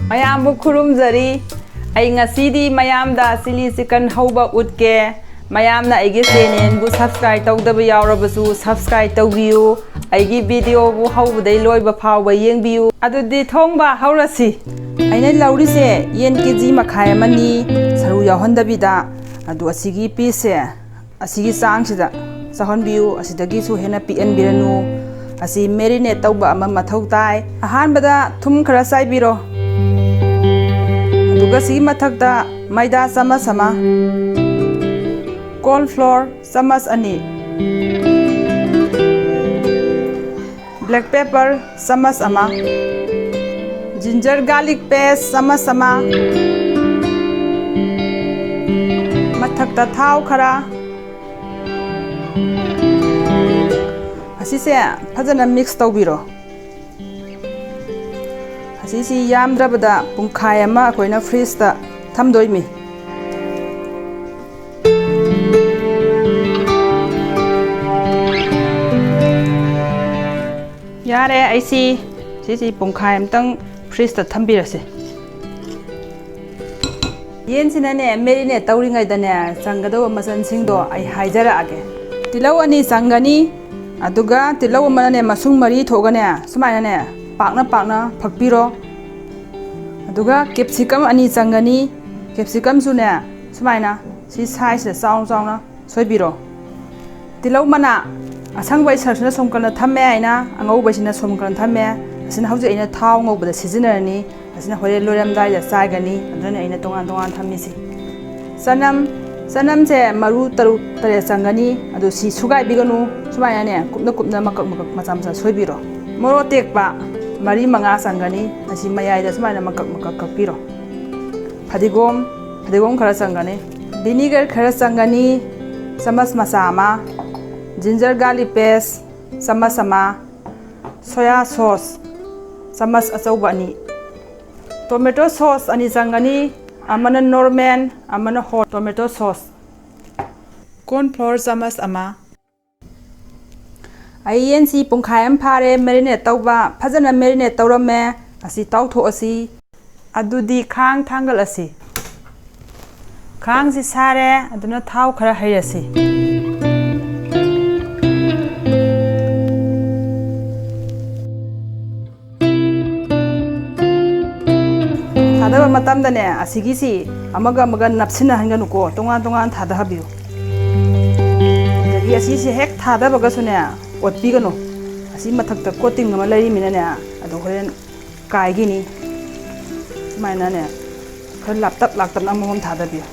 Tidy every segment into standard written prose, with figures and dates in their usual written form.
mayambu khurumjari ai ngasidi mayamda chili chicken hauba utke mayamna aigi channel bu subscribe tawdaba yawrabasu subscribe tawbiyu aigi video bu haubadai loiba phawba yengbiyu adudi thongba haurasi aina laurise yen kg makhai amani saru yahondabida adu asigi piece asigi sangsida sahonbiyu asidagi su hena pn biranu asi marinate tawba ama mathau tai ahanbada thum khara saibiro aduga sigi mathakda maida sama corn flour samas ani black pepper samas ama ginger garlic paste samas ama mathakta thau khara asise phajana mix tawbiro asisi yamdrabada pungkhai ama koina freeze ta thamdoimi yare aisi sisi pungkhai amtang freeze ta thambirase yen sinane marinate tawringai dane changado masan singdo ai haijara age tilau ani changani aduga tilau manane masung mari thogane sumaina ne pakna phakpiro aduga capsicum ani changani capsicum sune sumaina si size saung na soibiro tilau mana asang bai sarsna somkana thamme aina angau bai sina somkana thamme asina hauji aina thau ngau bada sizinarani asina hore loram dai da saigani adana aina tongan thammisi sanam se maru taru tare changani adu si sugai biganu sumaina ne kupna makak macam soibiro moro tekpa mari manga changani asi mayai da sumaina makak kapiro fadigom khara changani vinegar khara changani samas masama ginger garlic paste samas ama soya sauce samas achauba ani tomato sauce ani changani amana normal amana hot tomato sauce corn flour samas ama INC pungkhai am phare marinate tawba phajana marinate tawrame asi tawtho asi adudi khang thangal asi khang si sare aduna thau khara hairasi thadaba matamda ne asigi si amaga napsina hanganuko tongan thadahabiu dagi asi si hek thadabaga sune otpigano asi mathakta coating ama lari mina ne ado horen kaigini sumaina ne khar laptap na mohom thadabiu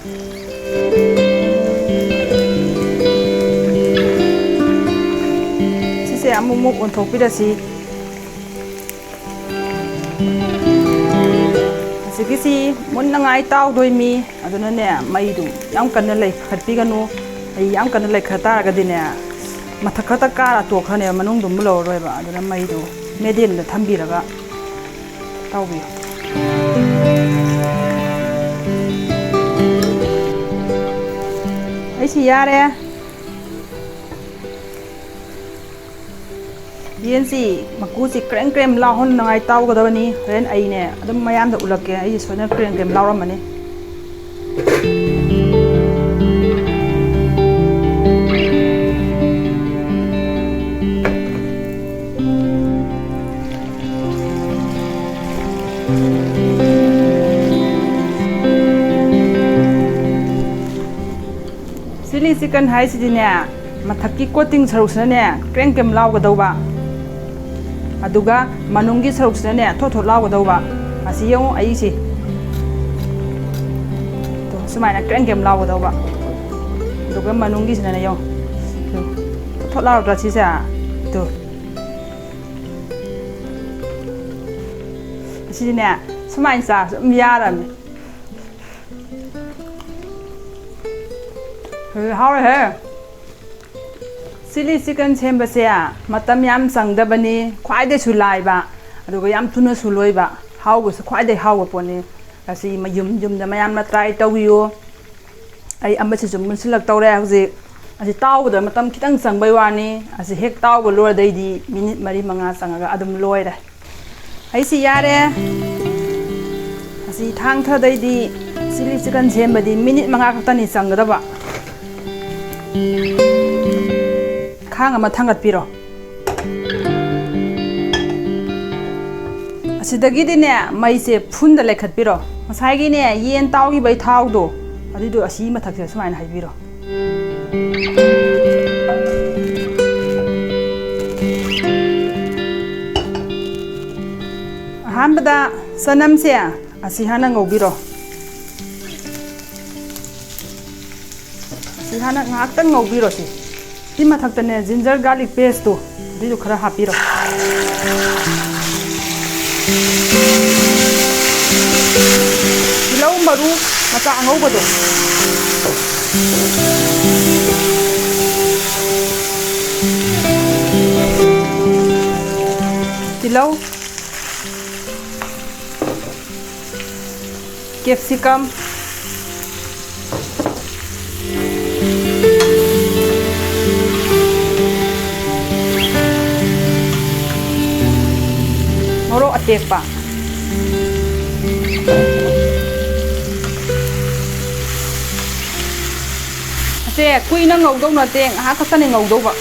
sise amumu onthokpirasi sigisi munnangai taw doimi aduna ne maidu yam kanna lei khatpiganu ai yam kanna lei khata ga dine mathakata kara to khane manung dum lo roiba aduna maidu medium da thambiraga tawbi ai si yare yensi makusi krem la hon nangai taw ga dawani ren ai ne adum mayam da ulake ai soina krem la ramani chili chicken hai sidine mathaki coating sarusna ne krem law ga dawba aduga manungi sarusna ne thotho law ga dawba asi yong ai si to sumaina krem law ga dawba aduga manungi sina ne yong thotho law ga si sa to asi ne sumain sa yaram how he chili chicken sembase matam yam sangdabani khwaide su laiba aduga yam thuna su loiba haugo su khwaide haugo poni asi mayum da mayam na try tawiyo ai amasi jum munsilak tawre hauji asi tawda matam kitang sangbai wani asi hek tawgo lor daidi minute mari manga sangaga adum loira ai si yare Asi thang thadai chili chicken sembadi minute manga khaktani changgadaba. Khang ama thangat piro. Asidagi dine mai se phun da lekhat piro. Masai gi ne yen taw gi bai thaw do. Adi do asi mathak se sumain hai piro. Hambada sanam se asi hana ngobiro. Si hana ngaktan ngobiro si. Si mathak tane ginger garlic paste to. Adi do khara hapiro. Tilau maru maca angauba do. Tilau capsicum morok atekpa ate kuina ngaudo na teng ha khasane ngaudo ba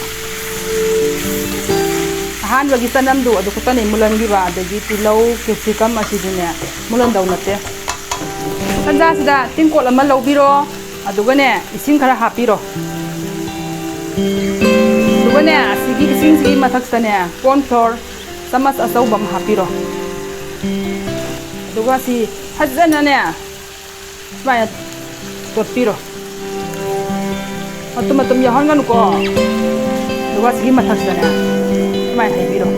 han bagi sanam du adu khasane mulan gi ba adagi tilau capsicum asidine mulan daw na te Tanja sida tingkol ama lobiro adugane ising khara hapiro adugane asigi ising sigi mathak sane corn flour samas asau bam hapiro aduga si hajana ne smaya totpiro matum yahon nganu ko aduga sigi mathak sane smaya haibiro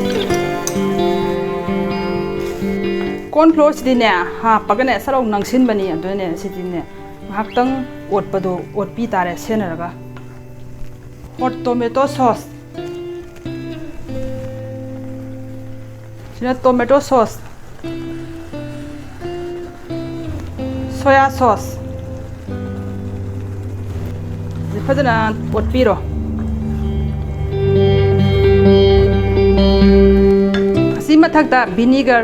corn flour sidine ha pagane sarau nangsin bani adune sidine haktang otpado otpi tare senaraga hot tomato sauce sina tomato sauce soya sauce zifadana otpiro asi mathakta vinegar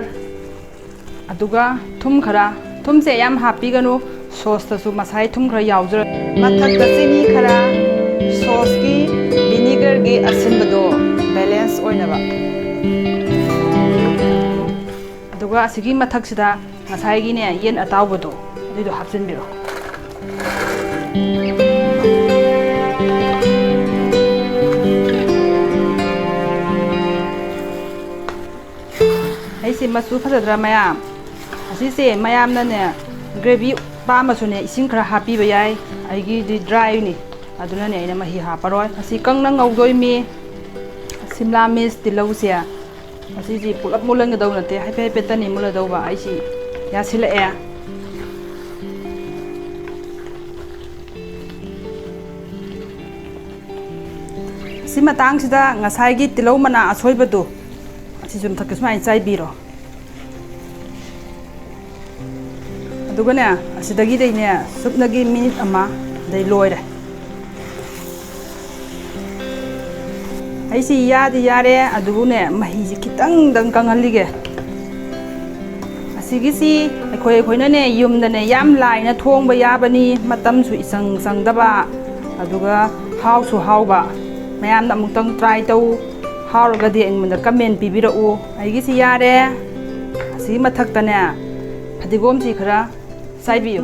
aduga thum khara thum se yam hapiganu sauce ta su masai thum khara yaujra mathak ta chini khara sauce ki vinegar gi asin bado balance oina ba aduga asigi mathak sida masai gi ne yen ataw bado adu hapsin biro ai si masu phadra mayam asise mayam na ne gravy pa masune ising khara happy ba yai aigi di dry ni aduna ne ina mahi ha paroi asi kang na ngaudoi mi simla mirs tilau sia asi ji pulap mulang daw na te hai pe petani mula daw ba ai si ya sila e simatang sida ngasai gi tilau mana asoi ba do asi jum thak smai chai biro adugane asidagi deine supnagi minute ama dai loire aisi yadi yare adugune mahi ji kitang dang kangalige asigi si khoi khoina ne yumda ne yam laina thongba yabani matam su isang sangdaba aduga how su how ba mayam na mutang try tau how ga de engmunda comment pibira u aigi si yare asi mathak ta ne phadigom si khara saibiyo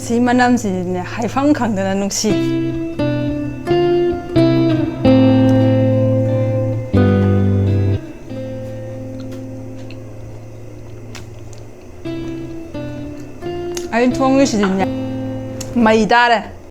asi manam si ne haifang khangdana nungsi ai thong ni si ne mai da re